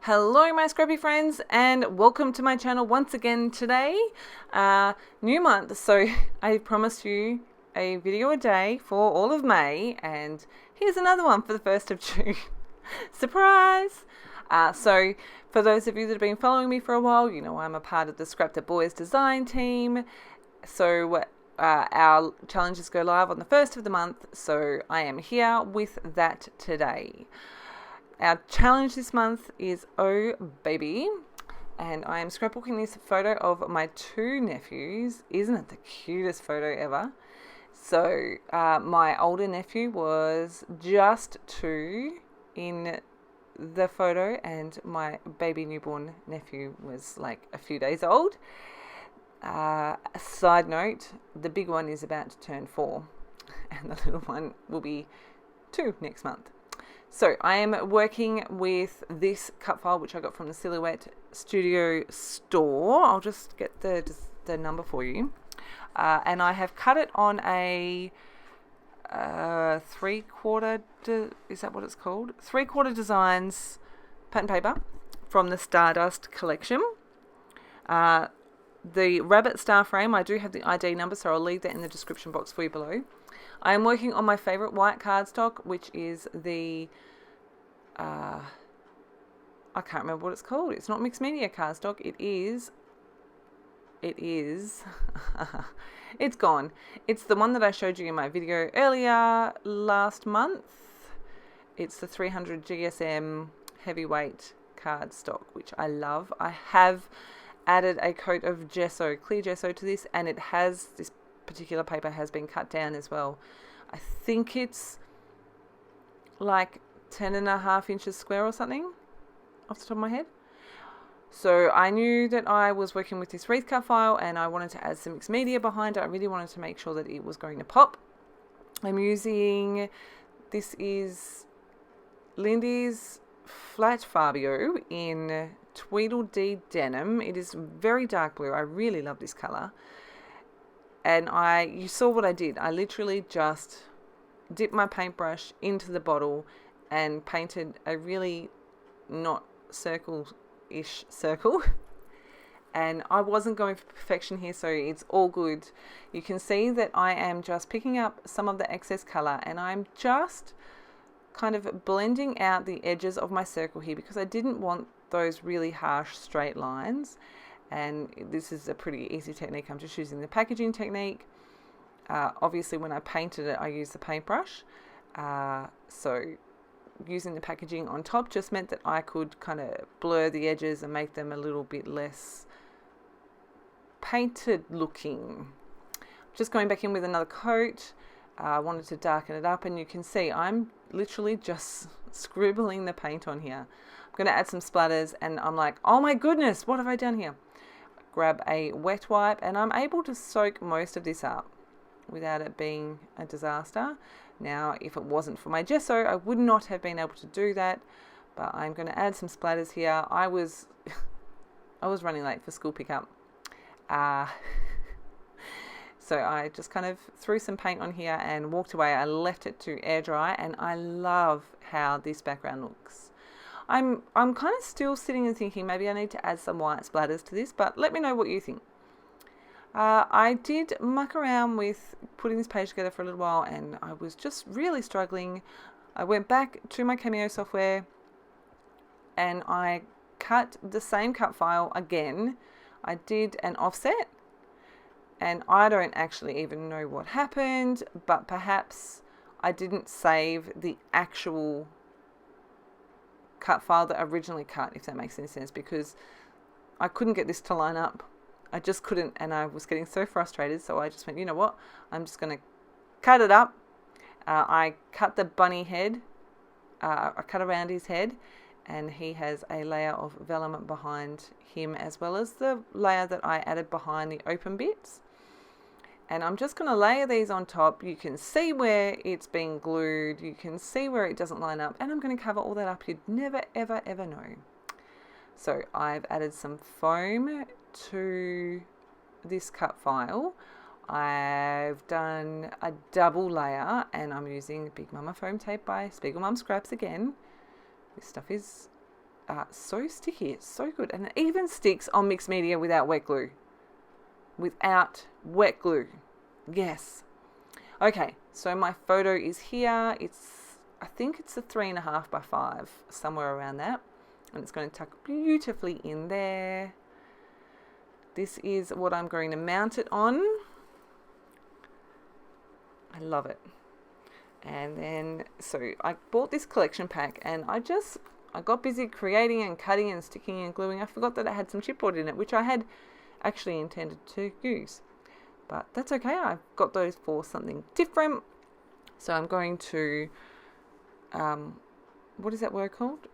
Hello my scrappy friends and welcome to my channel once again today. New month, so I promised you a video a day for all of May, and here's another one for the 1st of June. Surprise! So for those of you that have been following me for a while, you know I'm a part of the Scrapbook Boys design team. So our challenges go live on the 1st of the month, so I am here with that today. Our challenge this month is Oh Baby, and I am scrapbooking this photo of my two nephews. Isn't it the cutest photo ever? So my older nephew was just 2 in the photo, and my baby newborn nephew was like a few days old. Side note, the big one is about to turn 4 and the little one will be 2 next month. So I am working with this cut file, which I got from the Silhouette Studio store. I'll just get the number for you. And I have cut it on a 3/4, is that what it's called? 3/4 designs pattern paper from the Stardust collection. The rabbit star frame, I do have the ID number, so I'll leave that in the description box for you below. I am working on my favourite white cardstock, which is the, I can't remember what it's called. It's not mixed media cardstock. It is, it's gone. It's the one that I showed you in my video earlier last month. It's the 300 GSM heavyweight cardstock, which I love. I have added a coat of gesso, clear gesso to this, and it has, this particular paper has been cut down as well. I think it's like 10.5 inches square or something off the top of my head. So I knew that I was working with this wreath cut file and I wanted to add some mixed media behind it. I really wanted to make sure that it was going to pop. I'm using, this is Lindy's Flat Fabio in Tweedledee denim. It is very dark blue. I really love this color. And you saw what I did. I literally just dipped my paintbrush into the bottle and painted a really not circle-ish circle. And I wasn't going for perfection here, so it's all good. You can see that I am just picking up some of the excess color and I'm just kind of blending out the edges of my circle here because I didn't want those really harsh straight lines. And this is a pretty easy technique. I'm just using the packaging technique. Obviously when I painted it I used the paintbrush, so using the packaging on top just meant that I could kind of blur the edges and make them a little bit less painted looking. Just going back in with another coat. I wanted to darken it up, and you can see I'm literally just scribbling the paint on here. I'm going to add some splatters and I'm like, oh my goodness, what have I done here? Grab a wet wipe and I'm able to soak most of this up without it being a disaster. Now, if it wasn't for my gesso, I would not have been able to do that, but I'm going to add some splatters here. I was running late for school pickup. So I just kind of threw some paint on here and walked away. I left it to air dry and I love how this background looks. I'm kind of still sitting and thinking maybe I need to add some white splatters to this, but let me know what you think. I did muck around with putting this page together for a little while and I was just really struggling. I went back to my Cameo software and I cut the same cut file again. I did an offset and I don't actually even know what happened, but perhaps I didn't save the actual cut file that I originally cut, if that makes any sense, because I couldn't get this to line up. I just couldn't, and I was getting so frustrated, so I just went, you know what, I'm just going to cut it up. I cut the bunny head, I cut around his head, and he has a layer of vellum behind him as well as the layer that I added behind the open bits. And I'm just going to layer these on top. You can see where it's being glued, you can see where it doesn't line up, and I'm going to cover all that up. You'd never ever ever know. So I've added some foam to this cut file. I've done a double layer and I'm using Big Mama foam tape by Spiegelmum Scraps again. This stuff is so sticky. It's so good. And it even sticks on mixed media without wet glue. Without wet glue. Yes. Okay, so my photo is here. I think it's a 3.5 by 5, somewhere around that. And it's going to tuck beautifully in there. This is what I'm going to mount it on. I love it. And then, so I bought this collection pack and I got busy creating and cutting and sticking and gluing. I forgot that it had some chipboard in it, which I had actually intended to use. But that's okay. I've got those for something different. So I'm going to, what is that word called?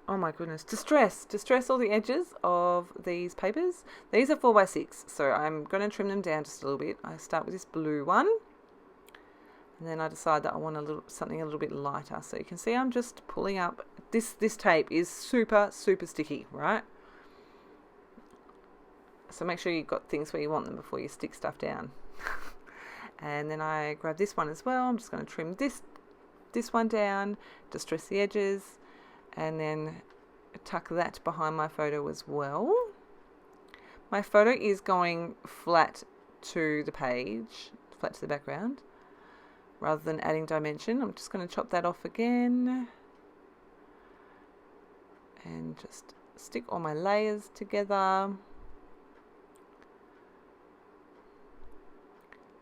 Oh my goodness. Distress all the edges of these papers. These are 4x6. So I'm going to trim them down just a little bit. I start with this blue one. And then I decide that I want something a little bit lighter. So you can see I'm just pulling up. This tape is super, super sticky, right? So make sure you've got things where you want them before you stick stuff down. And then I grab this one as well. I'm just going to trim this one down, distress the edges, and then tuck that behind my photo as well. My photo is going flat to the page, flat to the background, rather than adding dimension. I'm just going to chop that off again and just stick all my layers together.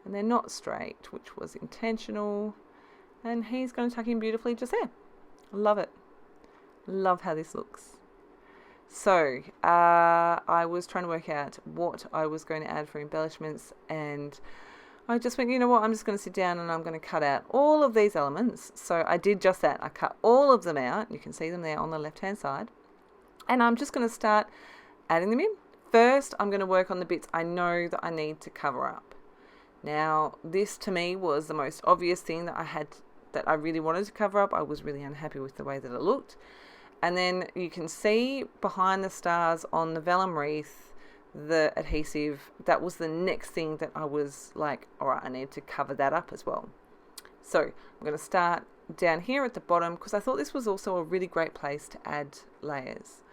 And they're not straight, which was intentional. And he's going to tuck in beautifully just there. Love it. Love how this looks. So I was trying to work out what I was going to add for embellishments, and I just went, you know what, I'm just going to sit down and I'm going to cut out all of these elements. So I did just that. I cut all of them out. You can see them there on the left hand side. And I'm just going to start adding them in. First, I'm going to work on the bits I know that I need to cover up. Now, this to me was the most obvious thing that I really wanted to cover up. I was really unhappy with the way that it looked. And then you can see behind the stars on the vellum wreath, the adhesive. That was the next thing that I was like, all right, I need to cover that up as well. So I'm going to start down here at the bottom because I thought this was also a really great place to add layers.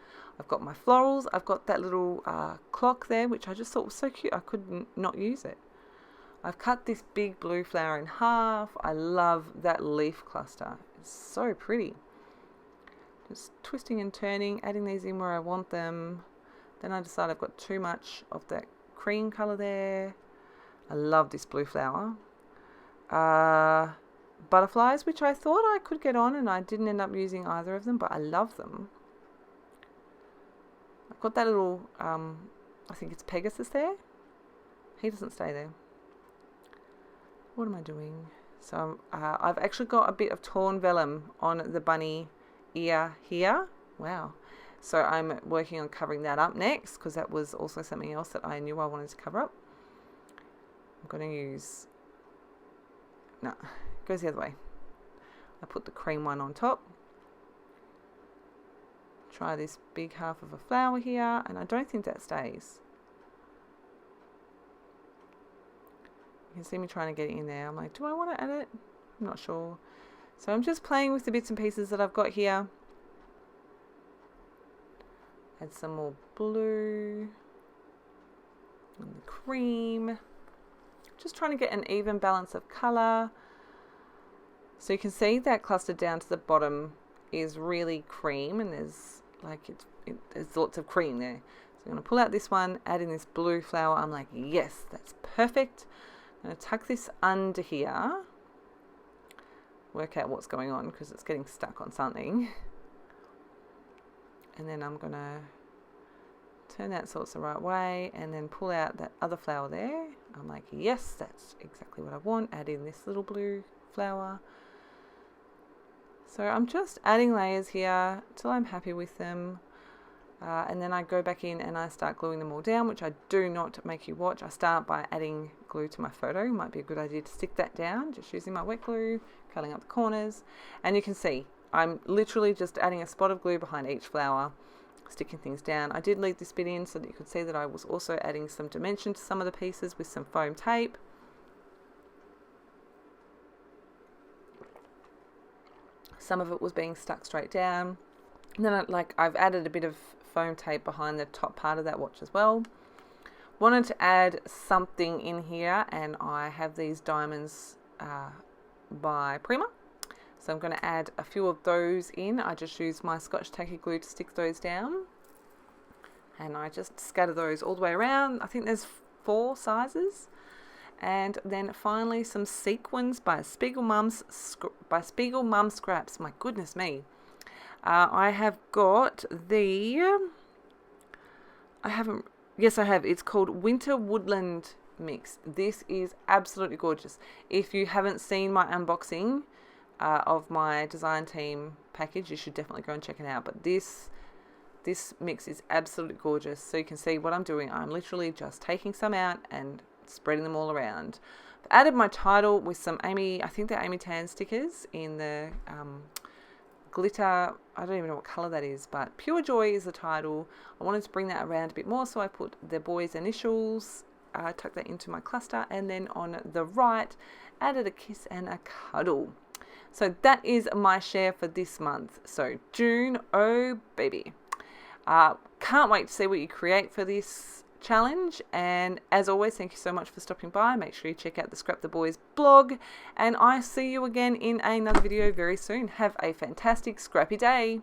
I've got my florals. I've got that little clock there, which I just thought was so cute. I could not use it. I've cut this big blue flower in half. I love that leaf cluster. It's so pretty. Just twisting and turning, adding these in where I want them. Then I decide I've got too much of that cream colour there. I love this blue flower. Butterflies, which I thought I could get on, and I didn't end up using either of them, but I love them. I've got that little, I think it's Pegasus there. He doesn't stay there. What am I doing? So I've actually got a bit of torn vellum on the bunny ear here. Wow. So I'm working on covering that up next because that was also something else that I knew I wanted to cover up. I'm going to use, no, it goes the other way. I put the cream one on top. Try this big half of a flower here, and I don't think that stays. You can see me trying to get it in there. I'm like, do I want to add it? I'm not sure. So I'm just playing with the bits and pieces that I've got here. Add some more blue and the cream. Just trying to get an even balance of colour. So you can see that cluster down to the bottom is really cream, and there's like there's lots of cream there. So I'm going to pull out this one, add in this blue flower. I'm like, yes, that's perfect. I'm going to tuck this under here. Work out what's going on because it's getting stuck on something. And then I'm going to turn that so it's the right way and then pull out that other flower there. I'm like, yes, that's exactly what I want. Add in this little blue flower. So I'm just adding layers here till I'm happy with them. And then I go back in and I start gluing them all down, which I do not make you watch. I start by adding glue to my photo. Might be a good idea to stick that down, just using my wet glue, cutting up the corners. And you can see I'm literally just adding a spot of glue behind each flower, sticking things down. I did leave this bit in so that you could see that I was also adding some dimension to some of the pieces with some foam tape. Some of it was being stuck straight down. Then I've added a bit of foam tape behind the top part of that watch as well. Wanted to add something in here, and I have these diamonds by Prima. So I'm going to add a few of those in. I just use my Scotch tacky glue to stick those down. And I just scatter those all the way around. I think there's 4 sizes. And then finally some sequins by Spiegel Mum's Scraps. My goodness me. I have got yes I have. It's called Winter Woodland Mix. This is absolutely gorgeous. If you haven't seen my unboxing of my design team package, you should definitely go and check it out. But this mix is absolutely gorgeous. So you can see what I'm doing. I'm literally just taking some out and spreading them all around. I've added my title with some I think they're Amy Tan stickers in the glitter. I don't even know what color that is, but Pure Joy is the title. I wanted to bring that around a bit more, so I put the boys' initials, tuck that into my cluster, and then on the right added a kiss and a cuddle. So that is my share for this month. So June, oh baby. Can't wait to see what you create for this challenge. And as always, thank you so much for stopping by. Make sure you check out the Scrap the Boys blog, and I see you again in another video very soon. Have a fantastic scrappy day.